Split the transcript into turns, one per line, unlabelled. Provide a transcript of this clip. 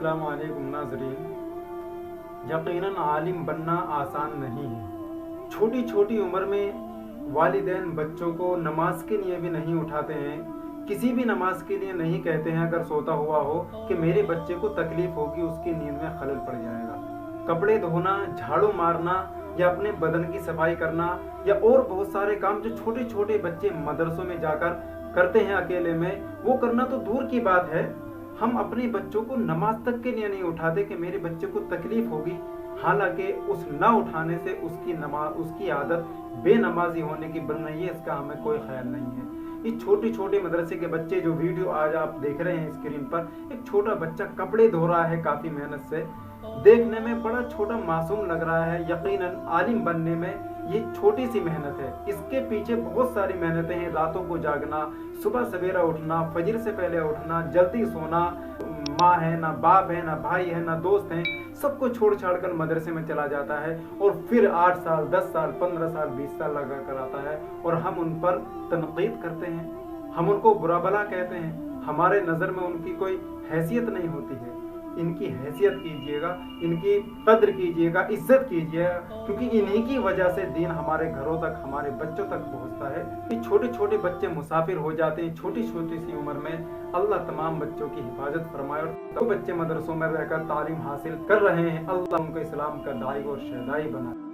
अस्सलाम वालेकुम नाज़रीन। यकीनन आलिम बनना आसान नहीं है। छोटी छोटी उम्र में वालिदैन बच्चों को नमाज के लिए भी नहीं उठाते हैं, किसी भी नमाज के लिए नहीं कहते हैं अगर सोता हुआ हो कि मेरे बच्चे को तकलीफ होगी, उसकी नींद में खलल पड़ जाएगा। कपड़े धोना, झाड़ू मारना या अपने बदन की सफाई करना या और बहुत सारे काम जो छोटे छोटे बच्चे मदरसों में जाकर करते हैं अकेले में, वो करना तो दूर की बात है, हम अपने बच्चों को नमाज तक के लिए नहीं उठाते कि मेरे बच्चे को तकलीफ होगी। हालांकि उस न उठाने से उसकी आदत बेनमाजी होने की बन रही है, इसका हमें कोई ख्याल नहीं है। ये छोटे छोटे मदरसे के बच्चे जो वीडियो आज आप देख रहे हैं स्क्रीन पर, एक छोटा बच्चा कपड़े धो रहा है काफी मेहनत से, देखने में बड़ा छोटा मासूम लग रहा है। यकीनन आलिम बनने में ये छोटी सी मेहनत है, इसके पीछे बहुत सारी मेहनतें हैं। रातों को जागना, सुबह सवेरा उठना, फजर से पहले उठना, जल्दी सोना, माँ है ना बाप है ना भाई है ना दोस्त हैं, सबको छोड़ छाड़ कर मदरसे में चला जाता है और फिर 8 साल 10 साल 15 साल 20 साल लगा कर आता है और हम उन पर तनकीद करते हैं, हम उनको बुरा भला कहते हैं। हमारे नज़र में उनकी कोई हैसियत नहीं होती है। इनकी हैसियत कीजिएगा, इनकी कद्र कीजिएगा, इज्जत कीजिएगा, क्योंकि इन्हीं की वजह से दीन हमारे घरों तक, हमारे बच्चों तक पहुंचता है। ये छोटे छोटे बच्चे मुसाफिर हो जाते हैं छोटी छोटी सी उम्र में। अल्लाह तमाम बच्चों की हिफाजत फरमाए। और जो बच्चे मदरसों में रहकर तालीम हासिल कर रहे हैं, अल्लाह उनको इस्लाम का दाई और शहदाई बनाए।